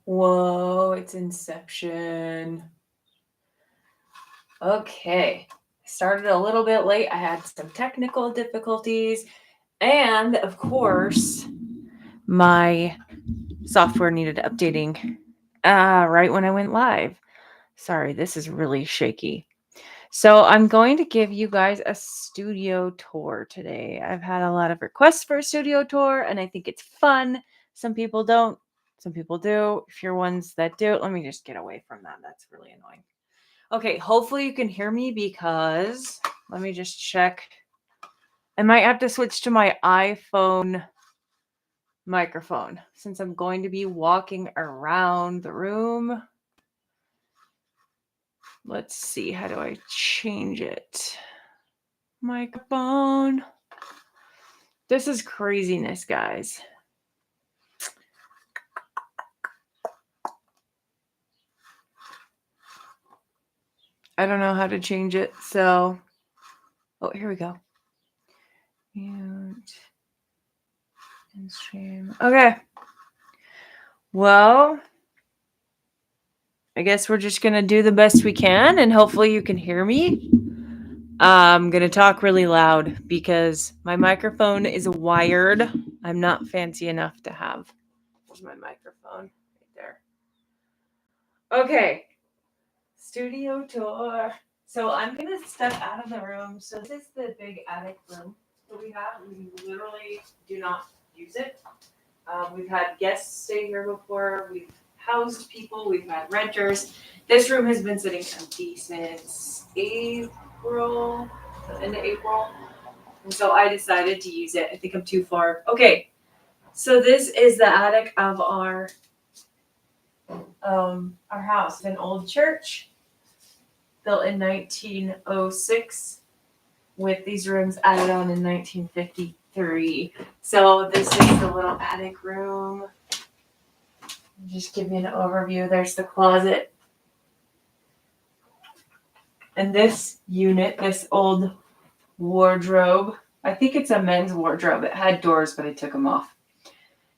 Whoa, it's Inception. Okay. Started a little bit late. I had some technical difficulties. And of course, my software needed updating right when I went live. Sorry, this is really shaky. So I'm going to give you guys a studio tour today. I've had a lot of requests for a studio tour, and I think it's fun. Some people don't. Some people do. If you're ones that do, let me just get away from that. That's really annoying. Okay, hopefully you can hear me because let me just check. I might have to switch to my iPhone microphone since I'm going to be walking around the room. Let's see, how do I change it? Microphone. This is craziness, guys. I don't know how to change it, so oh, here we go. Mute and stream. Okay. Well, I guess we're just gonna do the best we can, and hopefully you can hear me. I'm gonna talk really loud because my microphone is wired. I'm not fancy enough to have. Where's my microphone? Right there. Okay. Studio tour. So I'm gonna step out of the room. So this is the big attic room that we have. We literally do not use it. We've had guests stay here before. We've housed people. We've had renters. This room has been sitting empty since April, the end of April. And so I decided to use it. I think I'm too far. Okay. So this is the attic of our house. It's an old church built in 1906 with these rooms added on in 1953. So this is the little attic room. Just give you an overview. There's the closet. And this unit, this old wardrobe, I think it's a men's wardrobe. It had doors, but I took them off.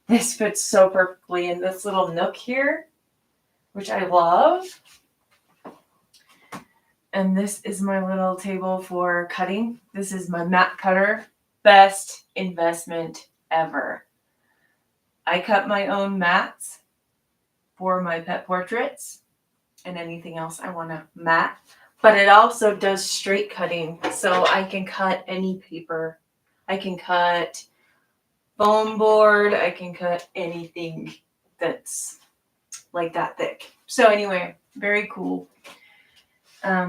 This fits so perfectly in this little nook here, which I love. And this is my little table for cutting. This is my mat cutter. Best investment ever. I cut my own mats for my pet portraits and anything else I want to mat. But it also does straight cutting. So I can cut any paper. I can cut foam board. I can cut anything that's like that thick. So anyway, very cool.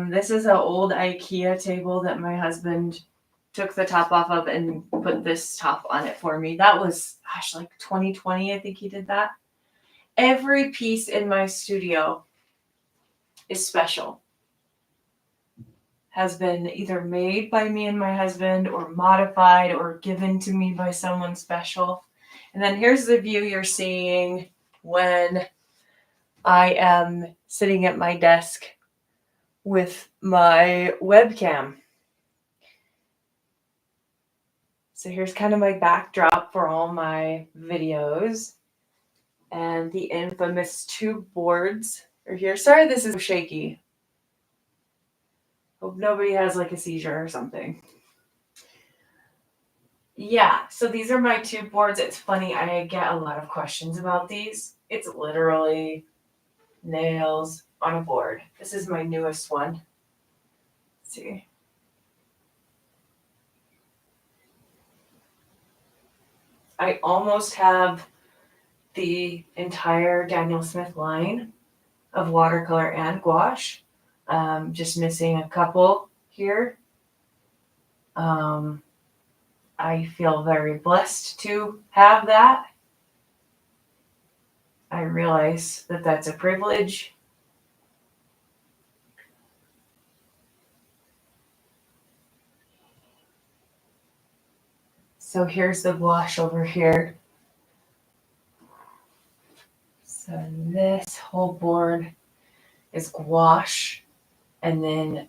This is an old IKEA table that my husband took the top off of and put this top on it for me. That was, gosh, like 2020, I think he did that. Every piece in my studio is special. Has been either made by me and my husband or modified or given to me by someone special. And then here's the view you're seeing when I am sitting at my desk with my webcam. So here's kind of my backdrop for all my videos. And the infamous two boards are here. Sorry this is so shaky. Hope nobody has like a seizure or something. Yeah, so these are my two boards. It's funny, I get a lot of questions about these. It's literally nails on a board. This is my newest one. Let's see. I almost have the entire Daniel Smith line of watercolor and gouache. Just missing a couple here. I feel very blessed to have that. I realize that that's a privilege. So here's the gouache over here. So this whole board is gouache, and then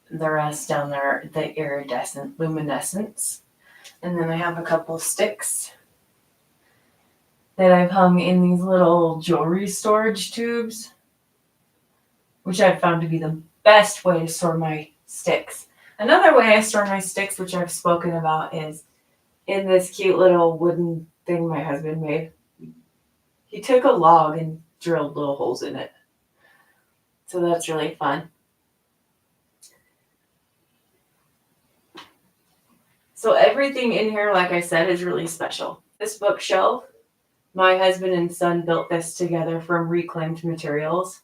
the rest down there, the iridescent luminescence. And then I have a couple sticks. that I've hung in these little jewelry storage tubes, which I've found to be the best way to store my sticks. Another way I store my sticks, which I've spoken about, is in this cute little wooden thing my husband made. He took a log and drilled little holes in it. So that's really fun. So everything in here, like I said, is really special. This bookshelf, my husband and son built this together from reclaimed materials.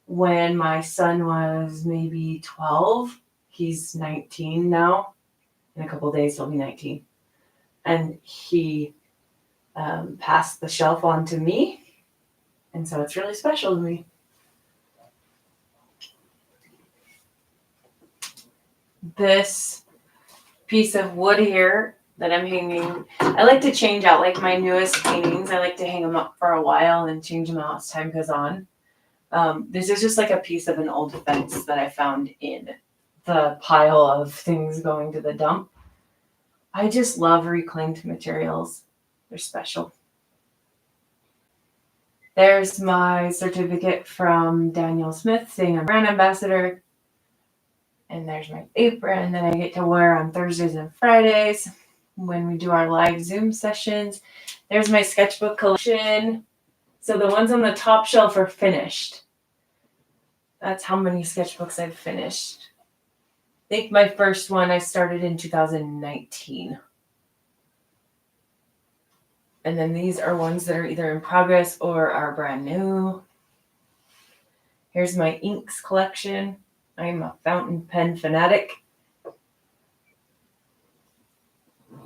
When my son was maybe 12, he's 19 now. In a couple of days, he'll be 19. And he passed the shelf on to me. And so it's really special to me. This piece of wood here that I'm hanging, I like to change out like my newest paintings. I like to hang them up for a while and change them out as time goes on. This is just like a piece of an old fence that I found in the pile of things going to the dump. I just love reclaimed materials. They're special. There's my certificate from Daniel Smith saying I'm a brand ambassador. And there's my apron that I get to wear on Thursdays and Fridays when we do our live Zoom sessions. There's my sketchbook collection. So the ones on the top shelf are finished. That's how many sketchbooks I've finished. I think my first one I started in 2019. And then these are ones that are either in progress or are brand new. Here's my inks collection. I'm a fountain pen fanatic.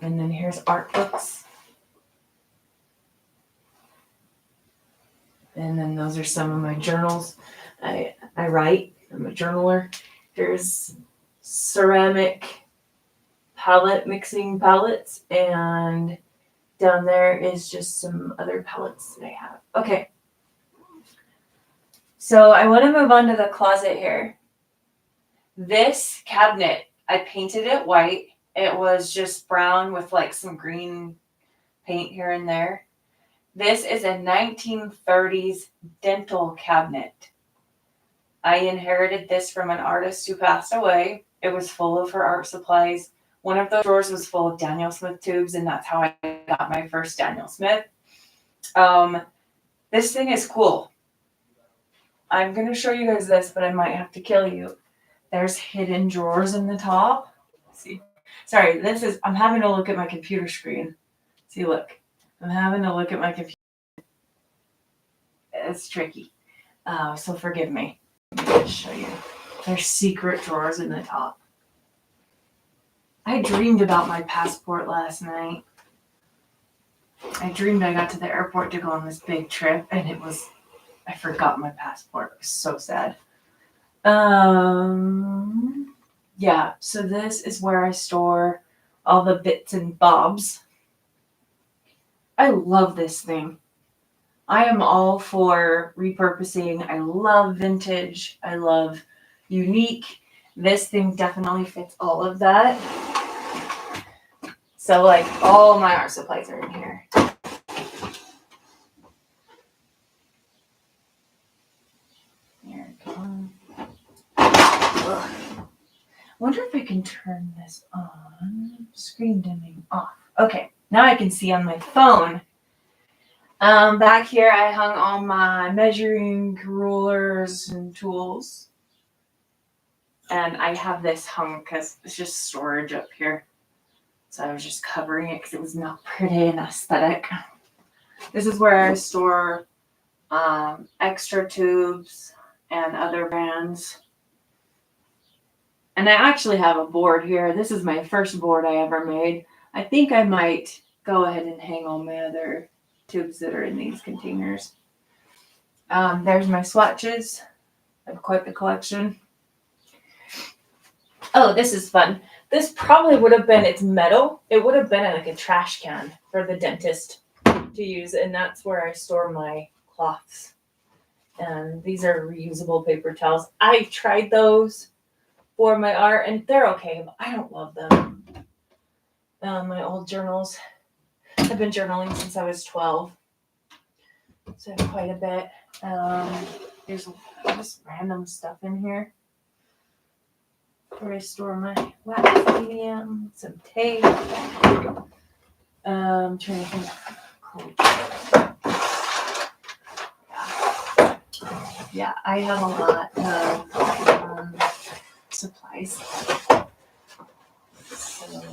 And then here's art books. And then those are some of my journals. I write. I'm a journaler. Here's ceramic palette, mixing palettes. And down there is just some other palettes that I have. Okay. So I want to move on to the closet here. This cabinet, I painted it white. It was just brown with like some green paint here and there. This is a 1930s dental cabinet. I inherited this from an artist who passed away. It was full of her art supplies. One of those drawers was full of Daniel Smith tubes, and that's how I got my first Daniel Smith. This thing is cool. I'm going to show you guys this, but I might have to kill you. There's hidden drawers in the top. See, sorry, I'm having to look at my computer screen. See, look, I'm having to look at my computer. It's tricky. So forgive me. Let me just show you. There's secret drawers in the top. I dreamed about my passport last night. I dreamed I got to the airport to go on this big trip, and I forgot my passport. It was so sad. Yeah, so this is where I store all the bits and bobs. I love this thing. I am all for repurposing. I love vintage. I love unique. This thing definitely fits all of that. So like all my art supplies are in here. Here it goes. Ugh. Wonder if I can turn this on. Screen dimming off. Okay, now I can see on my phone. Back here I hung all my measuring rulers and tools. And I have this hung because it's just storage up here. So I was just covering it because it was not pretty and aesthetic. This is where I store extra tubes and other brands. And I actually have a board here. This is my first board I ever made. I think I might go ahead and hang all my other tubes that are in these containers. There's my swatches. I have quite the collection. Oh, this is fun. This probably would have been, it's metal. It would have been like a trash can for the dentist to use. And that's where I store my cloths. And these are reusable paper towels. I tried those for my art and they're okay, but I don't love them. My old journals. I've been journaling since I was 12. So quite a bit. There's just random stuff in here where I store my wax medium, some tape. Trying to think. Yeah, I have a lot of supplies. So, in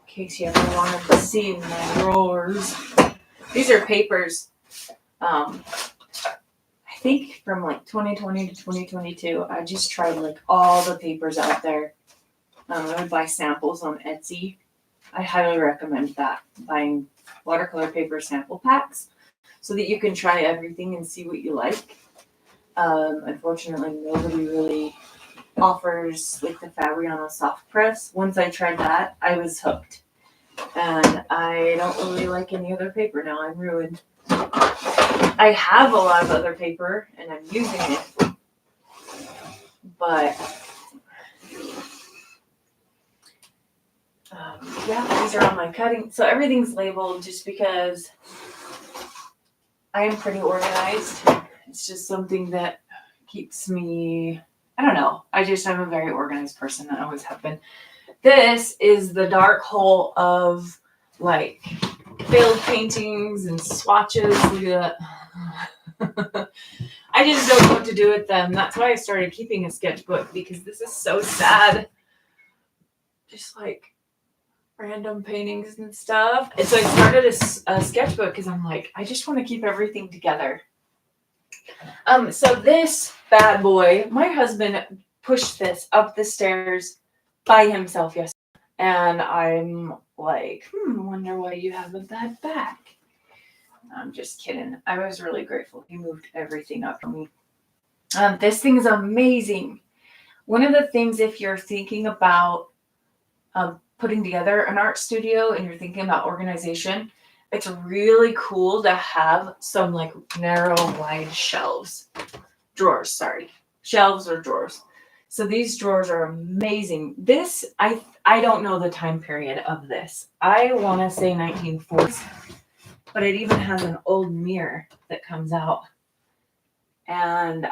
case you ever wanted to see my drawers, these are papers. I think from like 2020 to 2022, I just tried like all the papers out there. I would buy samples on Etsy. I highly recommend that, buying watercolor paper sample packs so that you can try everything and see what you like. Unfortunately, nobody really offers like the Fabriano soft press. Once I tried that, I was hooked. And I don't really like any other paper now. I'm ruined. I have a lot of other paper and I'm using it. But yeah, these are all my cutting. So everything's labeled just because I am pretty organized. It's just something that keeps me, I don't know. I'm a very organized person. I always have been. This is the dark hole of like failed paintings and swatches. Look at that. I just don't know what to do with them. That's why I started keeping a sketchbook, because this is so sad. Just like random paintings and stuff. And so I started a sketchbook because I'm like, I just want to keep everything together. So this bad boy, my husband pushed this up the stairs by himself yesterday. And I'm like, wonder why you have a bad back. I'm just kidding. I was really grateful he moved everything up for me. This thing is amazing. One of the things, if you're thinking about putting together an art studio and you're thinking about organization, it's really cool to have some like narrow, wide shelves or drawers. So these drawers are amazing. This, I don't know the time period of this. I want to say 1940s, but it even has an old mirror that comes out. And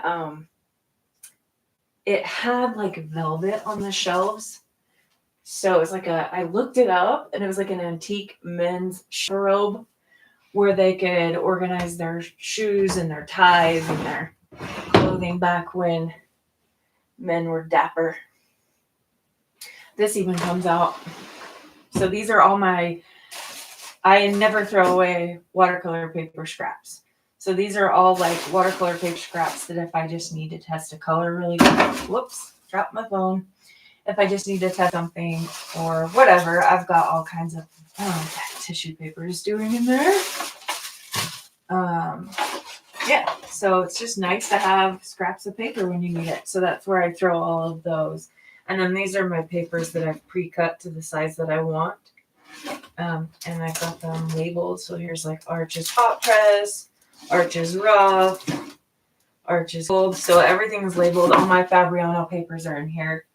it had like velvet on the shelves. So it was like I looked it up and it was like an antique men's robe where they could organize their shoes and their ties and their clothing back when men were dapper. This even comes out. So these are all I never throw away watercolor paper scraps. So these are all like watercolor paper scraps that if I just need to test a color really good, whoops, dropped my phone. If I just need to test something or whatever, I've got all kinds of tissue paper just doing in there. Yeah, so it's just nice to have scraps of paper when you need it. So that's where I throw all of those. And then these are my papers that I've pre-cut to the size that I want. And I've got them labeled. So here's like Arches Hot Press, Arches Rough, Arches Gold. So everything's labeled. All my Fabriano papers are in here.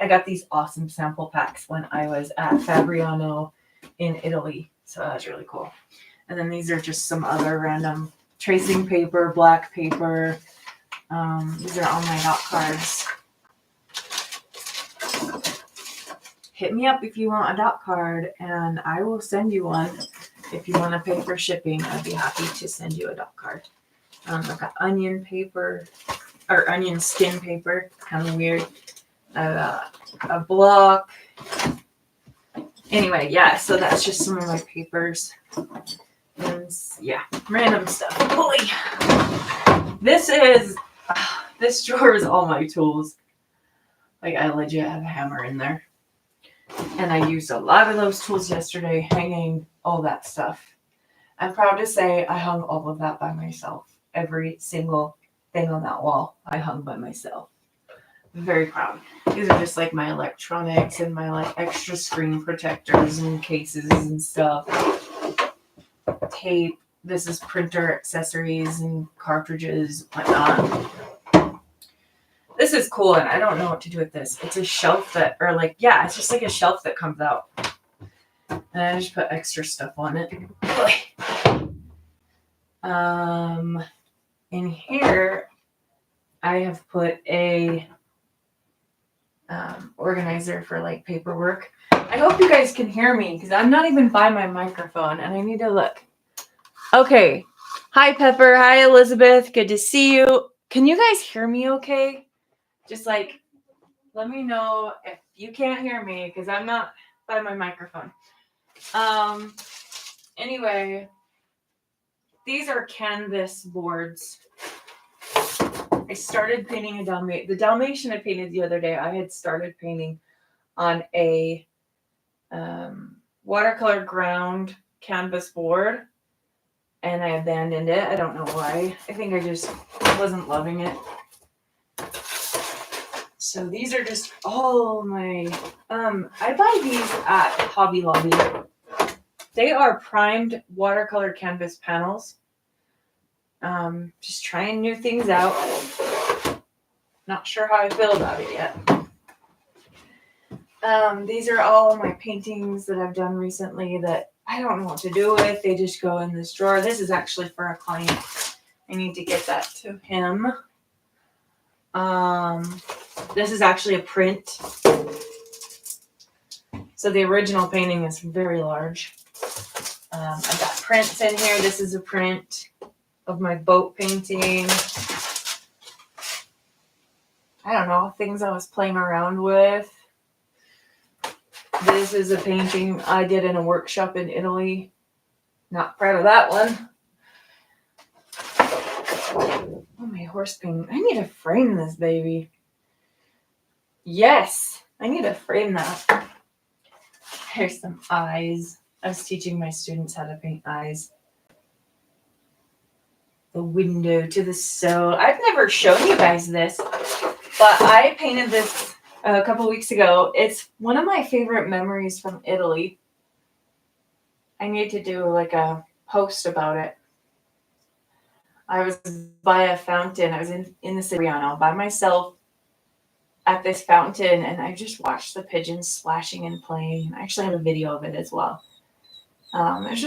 I got these awesome sample packs when I was at Fabriano in Italy. So that was really cool. And then these are just some other random tracing paper, black paper. These are all my dot cards. Hit me up if you want a dot card and I will send you one. If you want to pay for shipping, I'd be happy to send you a dot card. I've got onion paper or onion skin paper, kind of weird. I've got a block. Anyway, yeah, so that's just some of my papers. And yeah, random stuff. Holy. This drawer is all my tools. Like I legit have a hammer in there. And I used a lot of those tools yesterday, hanging all that stuff. I'm proud to say I hung all of that by myself. Every single thing on that wall, I hung by myself. I'm very proud. These are just like my electronics and my like extra screen protectors and cases and stuff. Tape. This is printer accessories and cartridges, whatnot. This is cool, and I don't know what to do with this. It's a shelf it's just like a shelf that comes out. And I just put extra stuff on it. In here, I have put a organizer for like paperwork. I hope you guys can hear me because I'm not even by my microphone and I need to look. Okay. Hi, Pepper. Hi, Elizabeth. Good to see you. Can you guys hear me okay? Just like, let me know if you can't hear me because I'm not by my microphone. Anyway, these are canvas boards. I started painting a Dalmatian. The Dalmatian I painted the other day, I had started painting on a watercolor ground canvas board, and I abandoned it. I don't know why. I think I just wasn't loving it. So these are just all my, I buy these at Hobby Lobby. They are primed watercolor canvas panels. Just trying new things out. Not sure how I feel about it yet. These are all my paintings that I've done recently that I don't know what to do with. They just go in this drawer. This is actually for a client. I need to get that to him. This is actually a print. So the original painting is very large. I've got prints in here. This is a print of my boat painting. I don't know, things I was playing around with. This is a painting I did in a workshop in Italy. Not proud of that one. Oh, my horse painting. I need to frame this baby. Yes, I need to frame that. Here's some eyes. I was teaching my students how to paint eyes. The window to the soul. I've never shown you guys this, but I painted this a couple weeks ago. It's one of my favorite memories from Italy. I need to do like a post about it. I was by a fountain. I was in the city by myself at this fountain, and I just watched the pigeons splashing and playing. I actually have a video of it as well. It's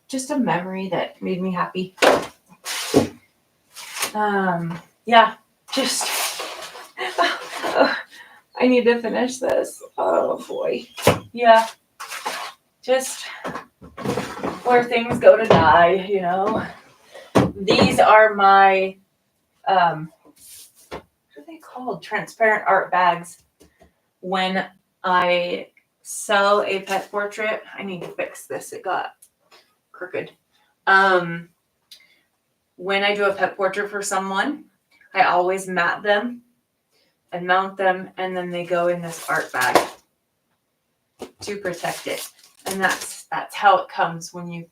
just a memory that made me happy. Yeah, just I need to finish this. Oh boy. Yeah. Just where things go to die, you know. These are my what are they called? Transparent art bags. When I sell a pet portrait, I need to fix this. It got crooked. When I do a pet portrait for someone, I always mat them and mount them, and then they go in this art bag to protect it. And that's how it comes when you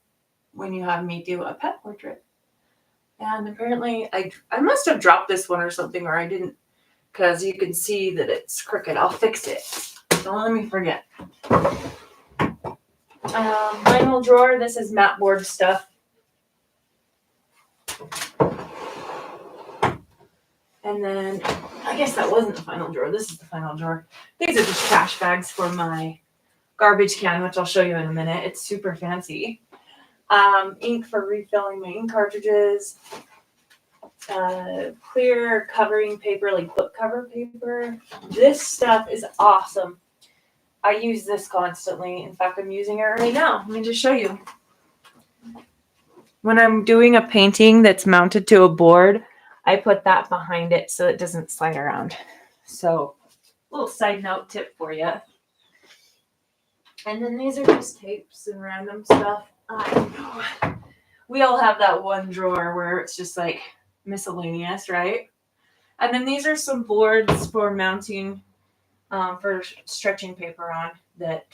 have me do a pet portrait. And apparently I must have dropped this one or something, or I didn't, because you can see that it's crooked. I'll fix it. Don't let me forget. Vinyl drawer. This is mat board stuff. And then I guess that wasn't the final drawer. This is the final drawer. These are just trash bags for my garbage can, which I'll show you in a minute. It's super fancy. Ink for refilling my ink cartridges. Clear covering paper, like book cover paper. This stuff is awesome. I use this constantly. In fact, I'm using it right now. Let me just show you. When I'm doing a painting that's mounted to a board, I put that behind it so it doesn't slide around. So, little side note tip for you. And then these are just tapes and random stuff. I know. We all have that one drawer where it's just like miscellaneous, right? And then these are some boards for mounting, for stretching paper on that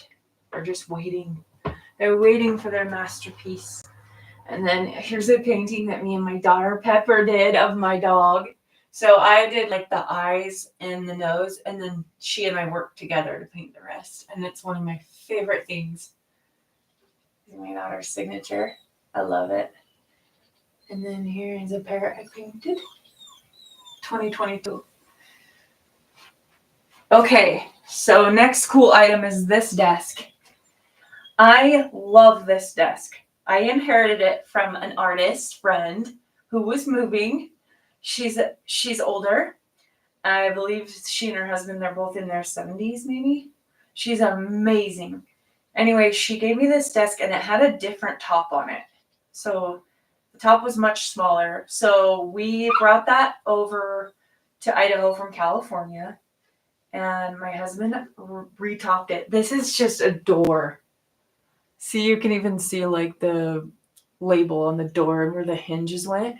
are just waiting. They're waiting for their masterpiece. And then here's a painting that me and my daughter Pepper did of my dog. So I did like the eyes and the nose, and then she and I worked together to paint the rest. And it's one of my favorite things. It's my daughter's signature. I love it. And then here is a pair I painted. 2022. Okay, so next cool item is this desk. I love this desk. I inherited it from an artist friend who was moving. She's older. I believe she and her husband, they're both in their 70s, maybe. She's amazing. Anyway, she gave me this desk and it had a different top on it. So the top was much smaller. So we brought that over to Idaho from California. And my husband retopped it. This is just a door. See, you can even see like the label on the door and where the hinges went.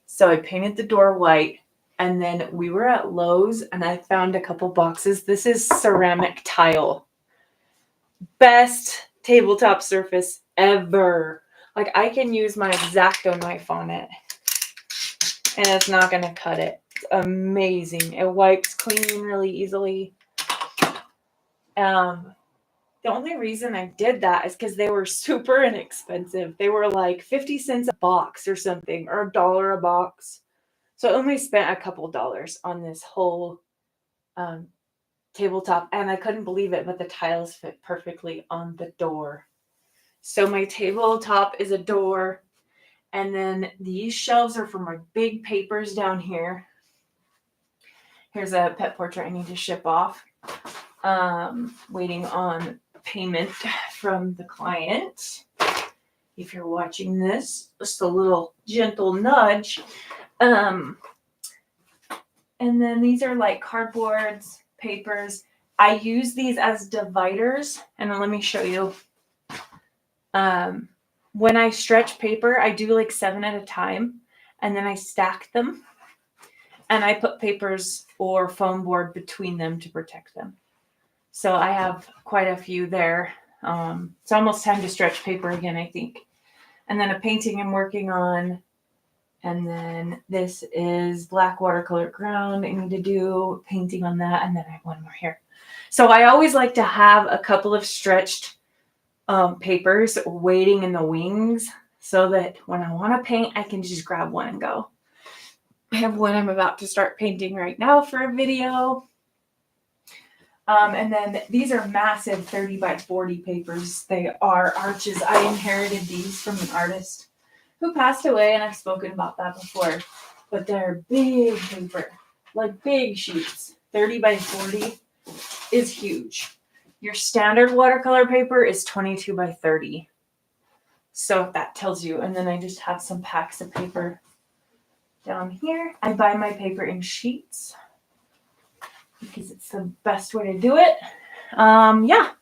So I painted the door white. And then we were at Lowe's and I found a couple boxes. This is ceramic tile. Best tabletop surface ever. Like I can use my X-Acto knife on it and it's not going to cut it. It's amazing. It wipes clean really easily. The only reason I did that is because they were super inexpensive. They were like 50 cents a box or something, or $1 a box. So I only spent a couple dollars on this whole tabletop, and I couldn't believe it, but the tiles fit perfectly on the door. So my tabletop is a door, and then these shelves are for my big papers down here. Here's a pet portrait I need to ship off. Waiting on payment from the client. If you're watching this, just a little gentle nudge. And then these are like cardboards, papers. I use these as dividers. And then let me show you. When I stretch paper, I do like 7 at a time. And then I stack them. And I put papers or foam board between them to protect them. So I have quite a few there. It's almost time to stretch paper again, I think. And then a painting I'm working on. And then this is black watercolor ground. I need to do painting on that. And then I have one more here. So I always like to have a couple of stretched papers waiting in the wings so that when I want to paint, I can just grab one and go. I have one I'm about to start painting right now for a video. And then these are massive 30 by 40 papers. They are arches. I inherited these from an artist who passed away, and I've spoken about that before. But they're big paper, like big sheets. 30 by 40 is huge. Your standard watercolor paper is 22 by 30. So if that tells you. And then I just have some packs of paper down here. I buy my paper in sheets because it's the best way to do it. Yeah.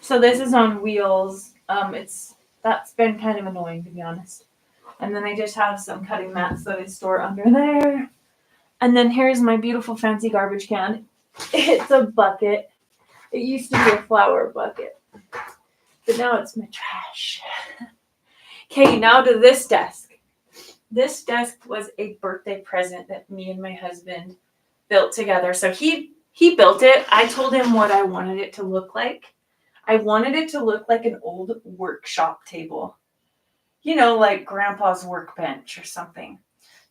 So this is on wheels. That's been kind of annoying, to be honest. And then I just have some cutting mats that I store under there. And then here's my beautiful fancy garbage can. It's a bucket. It used to be a flower bucket, but now it's my trash. Okay, now to this desk. This desk was a birthday present that me and my husband built together. So he built it. I told him what I wanted it to look like. I wanted it to look like an old workshop table. You know, like grandpa's workbench or something.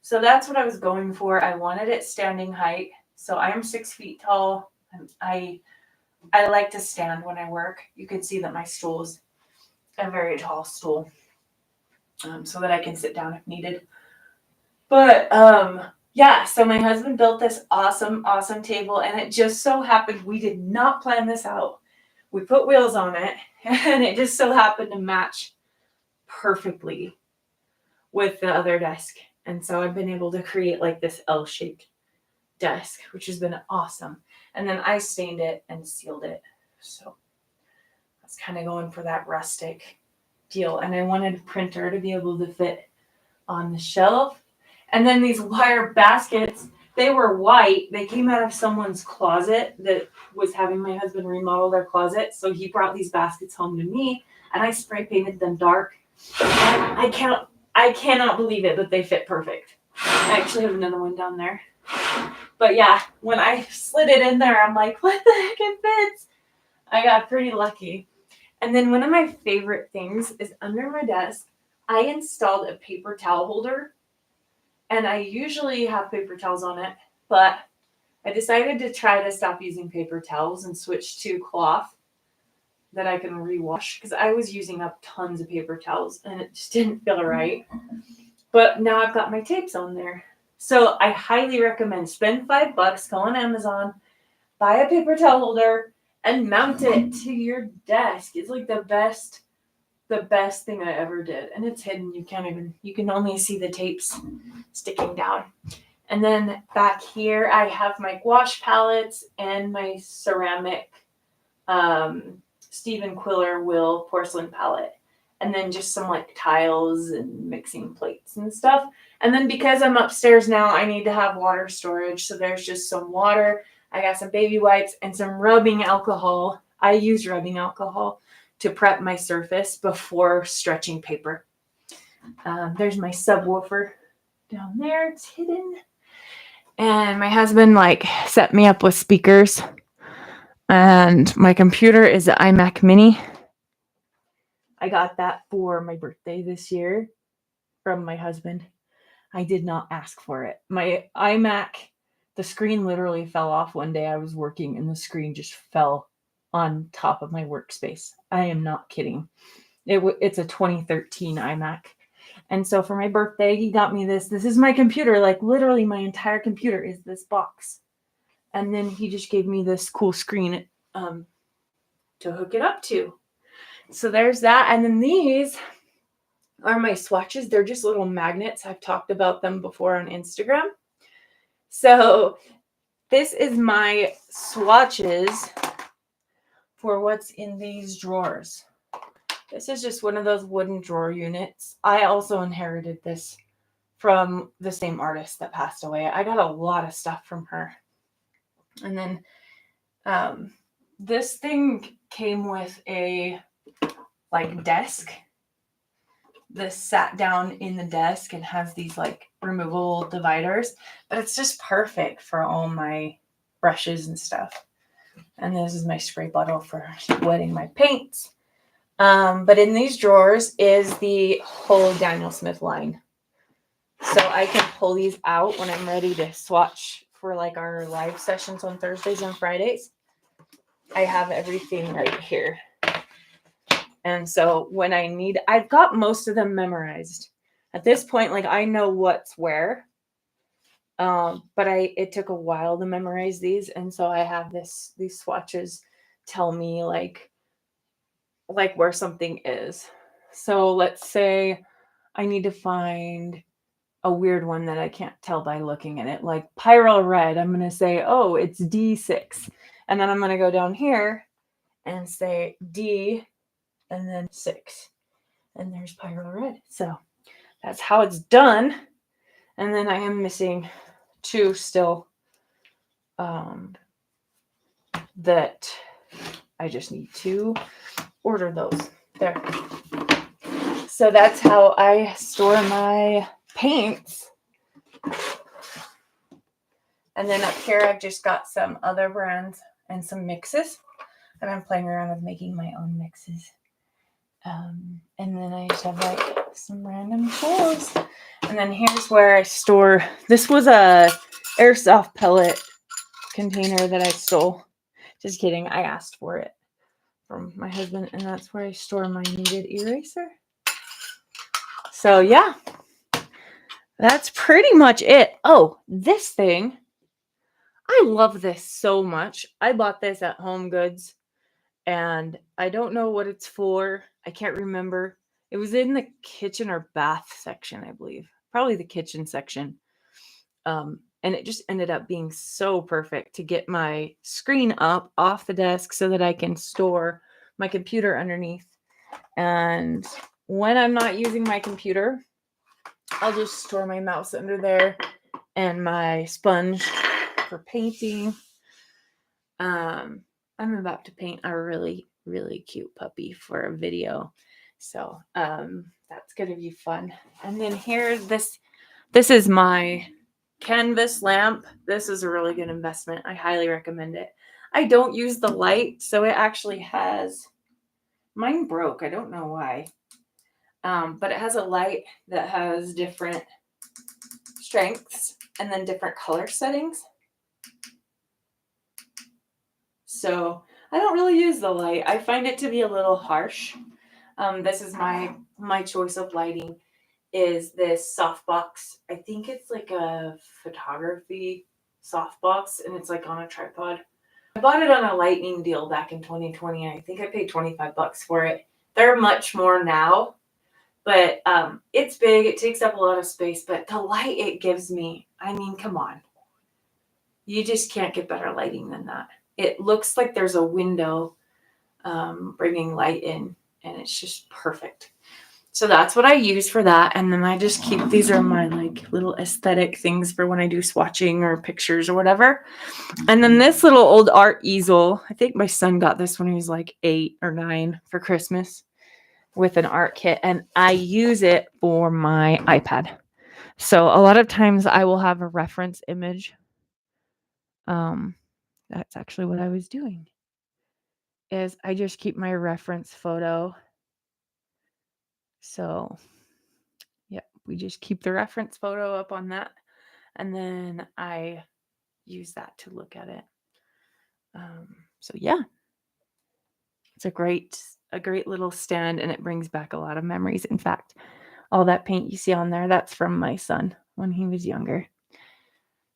So that's what I was going for. I wanted it standing height. So I am 6 feet tall. I like to stand when I work. You can see that my stool is a very tall stool, so that I can sit down if needed. But yeah, so my husband built this awesome table, and it just so happened we did not plan this out. We put wheels on it, and it just so happened to match perfectly with the other desk. And so I've been able to create like this L-shaped desk, which has been awesome. And then I stained it and sealed it. So that's kind of going for that rustic deal. And I wanted a printer to be able to fit on the shelf. And then these wire baskets, they were white. They came out of someone's closet that was having my husband remodel their closet. So he brought these baskets home to me, and I spray painted them dark. I cannot believe it, but they fit perfect. I actually have another one down there. But yeah, when I slid it in there, I'm like, what the heck, it fits. I got pretty lucky. And then one of my favorite things is under my desk, I installed a paper towel holder. And I usually have paper towels on it, but I decided to try to stop using paper towels and switch to cloth. that I can rewash, because I was using up tons of paper towels and it just didn't feel right. But now I've got my tapes on there. So I highly recommend spend $5, go on Amazon, buy a paper towel holder, and mount it to your desk. It's like the best thing I ever did. And it's hidden. You can only see the tapes sticking down. And then back here, I have my gouache palettes and my ceramic Stephen Quiller Will porcelain palette. And then just some like tiles and mixing plates and stuff. And then because I'm upstairs now, I need to have water storage. So there's just some water. I got some baby wipes and some rubbing alcohol. I use rubbing alcohol to prep my surface before stretching paper. There's my subwoofer down there. It's hidden. And my husband set me up with speakers. And my computer is an iMac Mini. I got that for my birthday this year from my husband. I did not ask for it. My iMac, the screen literally fell off one day. I was working and the screen just fell on top of my workspace. I am not kidding. It's a 2013 iMac. And so for my birthday, he got me this. This is my computer. Like literally my entire computer is this box. And then he just gave me this cool screen to hook it up to. So there's that. And then these are my swatches. They're just little magnets. I've talked about them before on Instagram. So this is my swatches for what's in these drawers. This is just one of those wooden drawer units. I also inherited this from the same artist that passed away. I got a lot of stuff from her. And then this thing came with a desk. This sat down in the desk and has these removable dividers, but it's just perfect for all my brushes and stuff. And this is my spray bottle for wetting my paints. But in these drawers is the whole Daniel Smith line. So I can pull these out when I'm ready to swatch for our live sessions on Thursdays and Fridays. I have everything right here. And so when I've got most of them memorized. At this point, I know what's where. But it took a while to memorize these. And so I have these swatches tell me where something is. So let's say I need to find a weird one that I can't tell by looking at it, like Pyro Red. I'm going to say, oh, it's D6. And then I'm going to go down here and say D and then 6. And there's Pyro Red. So that's how it's done. And then I am missing 2 still that I just need to order those. There. So that's how I store my paints. And then up here, I've just got some other brands and some mixes. I've been playing around with making my own mixes. And then I just have some random tools. And then here's where I store. This was a airsoft pellet container that I stole. Just kidding. I asked for it from my husband, and that's where I store my kneaded eraser. So yeah, that's pretty much it. Oh, this thing. I love this so much. I bought this at Home Goods, and I don't know what it's for. I can't remember. It was in the kitchen or bath section, I believe. Probably the kitchen section. And it just ended up being so perfect to get my screen up off the desk so that I can store my computer underneath. And when I'm not using my computer, I'll just store my mouse under there and my sponge for painting. I'm about to paint a really, really cute puppy for a video. So that's going to be fun. And then here, this is my canvas lamp. This is a really good investment. I highly recommend it. I don't use the light, so it actually has, mine broke. I don't know why. But it has a light that has different strengths and then different color settings. So I don't really use the light. I find it to be a little harsh. This is my choice of lighting is this softbox. I think it's like a photography softbox and it's like on a tripod. I bought it on a lightning deal back in 2020. I think I paid $25 for it. They're much more now, but it's big. It takes up a lot of space, but the light it gives me, I mean, come on. You just can't get better lighting than that. It looks like there's a window bringing light in, and it's just perfect. So that's what I use for that. And then I just keep, these are my like little aesthetic things for when I do swatching or pictures or whatever. And then this little old art easel, I think my son got this when he was like 8 or 9 for Christmas with an art kit. And I use it for my iPad. So a lot of times I will have a reference image. That's actually what I was doing. Is I just keep my reference photo. So, yeah, we just keep the reference photo up on that. And then I use that to look at it. So yeah, it's a great little stand, and it brings back a lot of memories. In fact, all that paint you see on there, that's from my son when he was younger.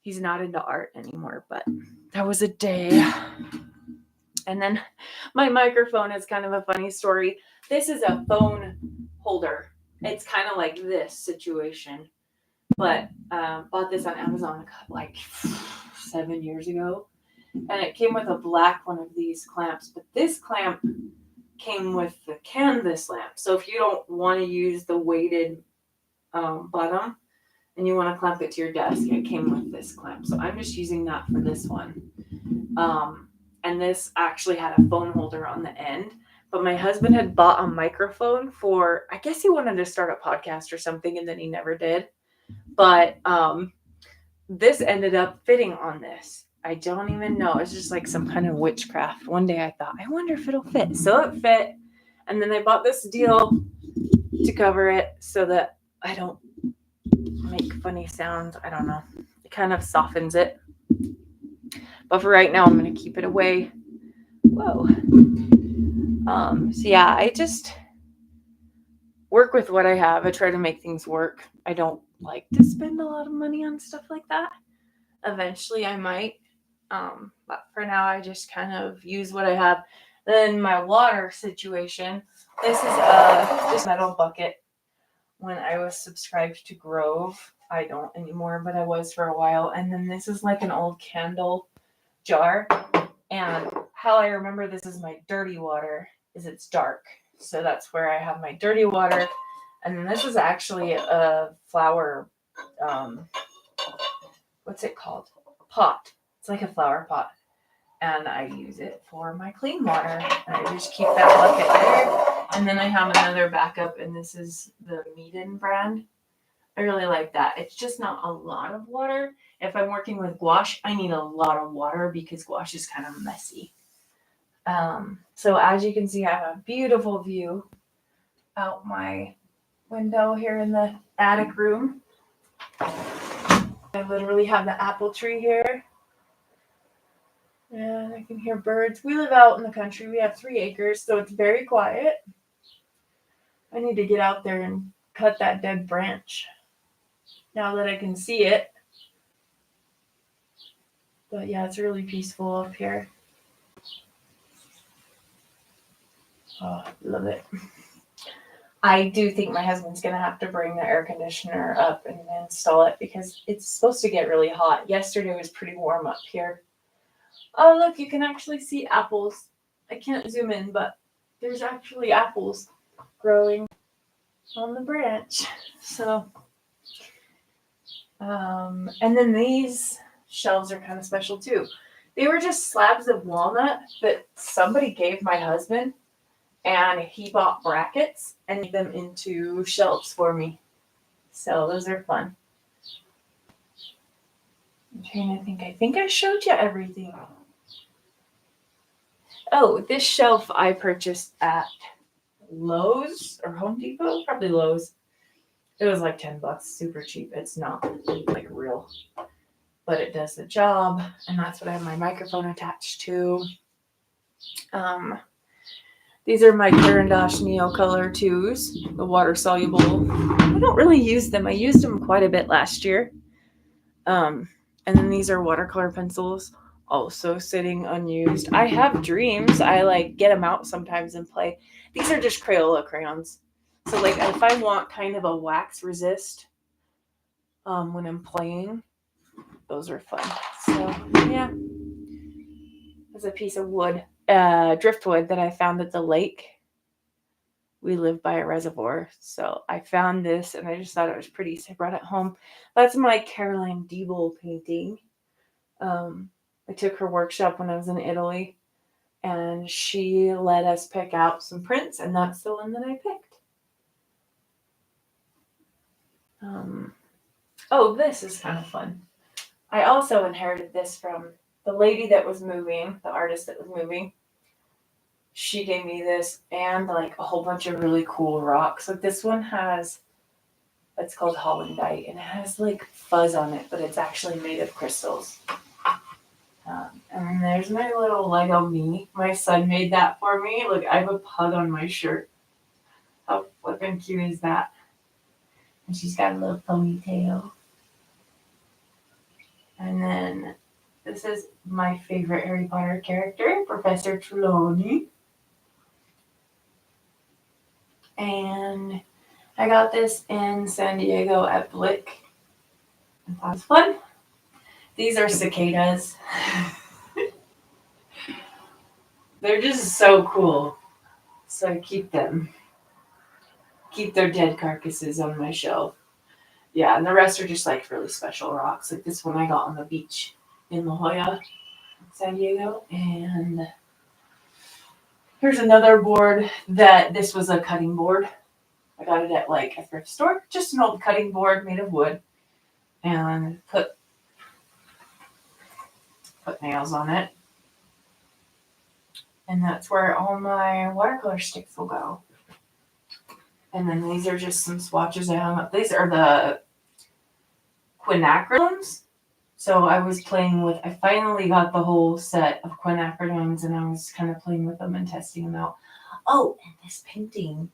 He's not into art anymore, but that was a day. And then my microphone is kind of a funny story. This is a phone holder. It's kind of like this situation, but bought this on Amazon like 7 years ago. And it came with a black one of these clamps, but this clamp came with the canvas lamp. So if you don't want to use the weighted bottom and you want to clamp it to your desk, it came with this clamp. So I'm just using that for this one. And this actually had a phone holder on the end. But my husband had bought a microphone for, I guess he wanted to start a podcast or something, and then he never did. But this ended up fitting on this. I don't even know. It's just like some kind of witchcraft. One day I thought, I wonder if it'll fit. So it fit. And then I bought this deal to cover it so that I don't make funny sounds. I don't know. It kind of softens it. But for right now, I'm going to keep it away. Whoa. So yeah, I just work with what I have. I try to make things work. I don't like to spend a lot of money on stuff like that. Eventually I might. But for now, I just kind of use what I have. Then my water situation. This is this metal bucket. When I was subscribed to Grove, I don't anymore, but I was for a while. And then this is like an old candle jar. And how I remember this is my dirty water is it's dark. So that's where I have my dirty water. And then this is actually a flower, what's it called? Pot. It's like a flower pot. And I use it for my clean water. And I just keep that bucket there. And then I have another backup, and this is the Meaden brand. I really like that. It's just not a lot of water. If I'm working with gouache, I need a lot of water because gouache is kind of messy. So as you can see, I have a beautiful view out my window here in the attic room. I literally have the apple tree here. And I can hear birds. We live out in the country. We have 3 acres, so it's very quiet. I need to get out there and cut that dead branch now that I can see it. But yeah, it's really peaceful up here. Oh, love it. I do think my husband's going to have to bring the air conditioner up and install it because it's supposed to get really hot. Yesterday was pretty warm up here. Oh, look, you can actually see apples. I can't zoom in, but there's actually apples growing on the branch. So, and then these shelves are kind of special too. They were just slabs of walnut that somebody gave my husband, and he bought brackets and made them into shelves for me. So those are fun. I'm trying to think. I think I showed you everything. Oh, this shelf I purchased at Lowe's or Home Depot, probably Lowe's. It was like $10, super cheap. It's not like real, but it does the job. And that's what I have my microphone attached to. These are my Caran d'Ache Neo Color 2s, the water soluble. I don't really use them. I used them quite a bit last year. And then these are watercolor pencils, also sitting unused. I have dreams. I like get them out sometimes and play. These are just Crayola crayons. So like if I want kind of a wax resist when I'm playing, those are fun. So yeah. There's a piece of wood, driftwood that I found at the lake. We live by a reservoir, so I found this and I just thought it was pretty, so I brought it home. That's my Caroline Diebel painting. I took her workshop when I was in Italy, and she let us pick out some prints, and that's the one that I picked. Oh, this is kind of fun. I also inherited this from the lady that was moving, the artist that was moving. She gave me this and like a whole bunch of really cool rocks. Like this one has, it's called Hollandite, and it has like fuzz on it, but it's actually made of crystals. And then there's my little Lego me. My son made that for me. Look, I have a pug on my shirt. How flippin' cute is that? And she's got a little ponytail. And then this is my favorite Harry Potter character, Professor Trelawney. And I got this in San Diego at Blick. And that was fun. These are cicadas. They're just so cool. So I keep them. Keep their dead carcasses on my shelf. Yeah, and the rest are just like really special rocks. Like this one I got on the beach in La Jolla, San Diego. And here's another board that this was a cutting board. I got it at like a thrift store. Just an old cutting board made of wood. And put nails on it. And that's where all my watercolor sticks will go. And then these are just some swatches I hung up. These are the quinacridones. So I was playing with, I finally got the whole set of quinacridones and I was kind of playing with them and testing them out. Oh, and this painting.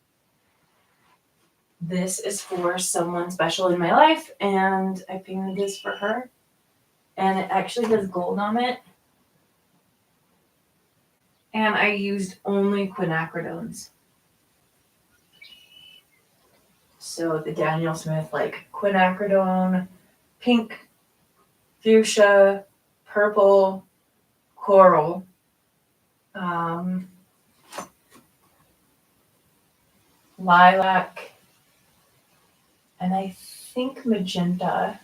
This is for someone special in my life, and I painted this for her. And it actually has gold on it. And I used only quinacridones. So the Daniel Smith, like quinacridone, pink, fuchsia, purple, coral, lilac, and I think magenta.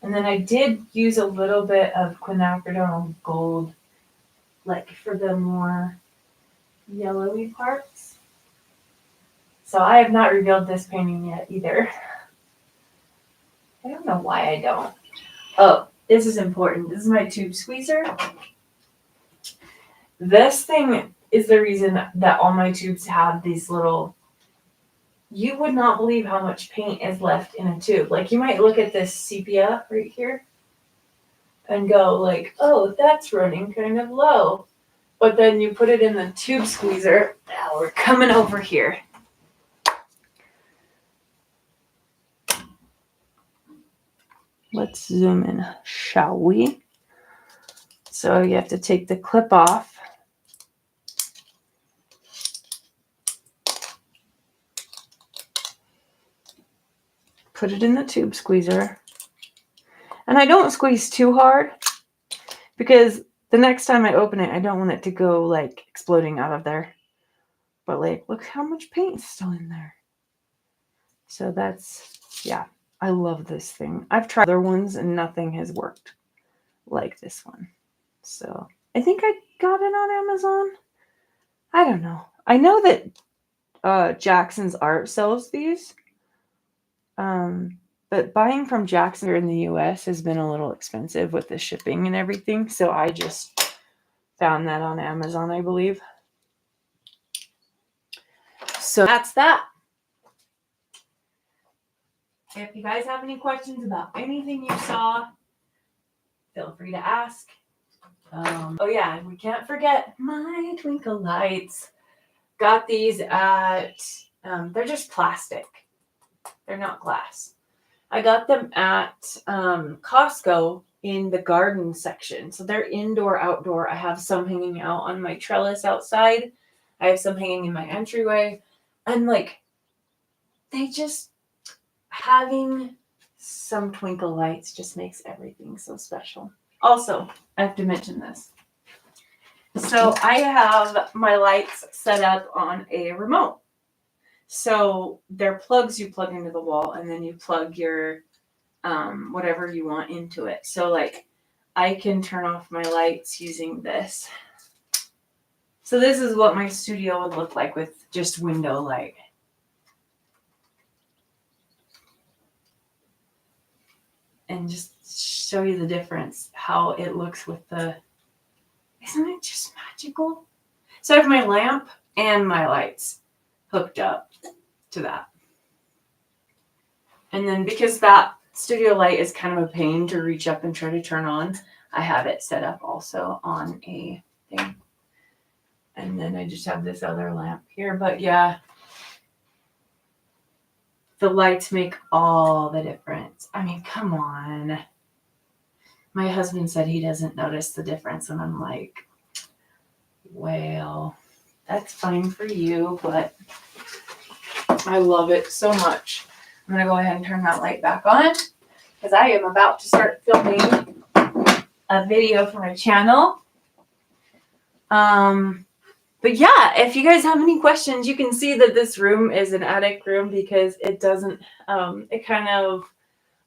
And then I did use a little bit of quinacridone gold, like for the more yellowy parts. So I have not revealed this painting yet either. I don't know why I don't. Oh, this is important. This is my tube squeezer. This thing is the reason that all my tubes have these little, you would not believe how much paint is left in a tube. Like you might look at this sepia right here and go like, oh, that's running kind of low. But then you put it in the tube squeezer. Now we're coming over here. Let's zoom in, shall we? So you have to take the clip off. Put it in the tube squeezer. And I don't squeeze too hard because the next time I open it, I don't want it to go like exploding out of there. But like, look how much paint is still in there. So that's, yeah, I love this thing. I've tried other ones and nothing has worked like this one. So I think I got it on Amazon. I don't know. I know that Jackson's Art sells these. But buying from Jackson here in the US has been a little expensive with the shipping and everything. So I just found that on Amazon, I believe. So that's that. If you guys have any questions about anything you saw, feel free to ask. Oh yeah, we can't forget my twinkle lights. Got these at, they're just plastic. They're not glass. I got them at Costco in the garden section. So they're indoor, outdoor. I have some hanging out on my trellis outside. I have some hanging in my entryway. And like, they just, having some twinkle lights just makes everything so special. Also, I have to mention this. So I have my lights set up on a remote. So they're plugs you plug into the wall, and then you plug your whatever you want into it. So like I can turn off my lights using this. So this is what my studio would look like with just window light. And just show you the difference, how it looks with the, isn't it just magical? So I have my lamp and my lights hooked up to that. And then because that studio light is kind of a pain to reach up and try to turn on, I have it set up also on a thing. And then I just have this other lamp here. But yeah, the lights make all the difference. I mean, come on. My husband said he doesn't notice the difference. And I'm like, well, that's fine for you, but I love it so much. I'm going to go ahead and turn that light back on because I am about to start filming a video for my channel. But yeah, if you guys have any questions, you can see that this room is an attic room because it doesn't, it kind of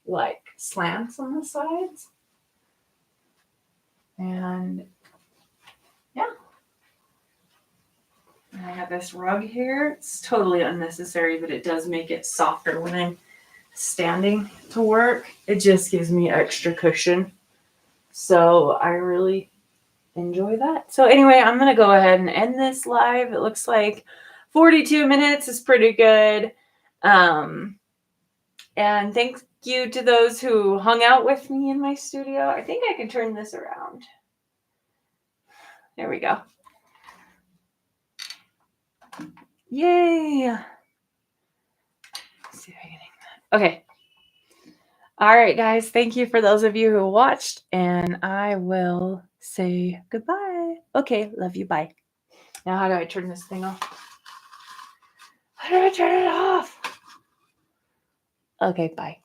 like slants on the sides. And yeah. And I have this rug here. It's totally unnecessary, but it does make it softer when I'm standing to work. It just gives me extra cushion. So I really enjoy that. So anyway, I'm going to go ahead and end this live. It looks like 42 minutes is pretty good. And thank you to those who hung out with me in my studio. I think I can turn this around. There we go. Yay. Let's see if I can hang that. Okay. All right, guys. Thank you for those of you who watched, and I will say goodbye. Okay. Love you. Bye. Now, how do I turn this thing off? How do I turn it off? Okay. Bye.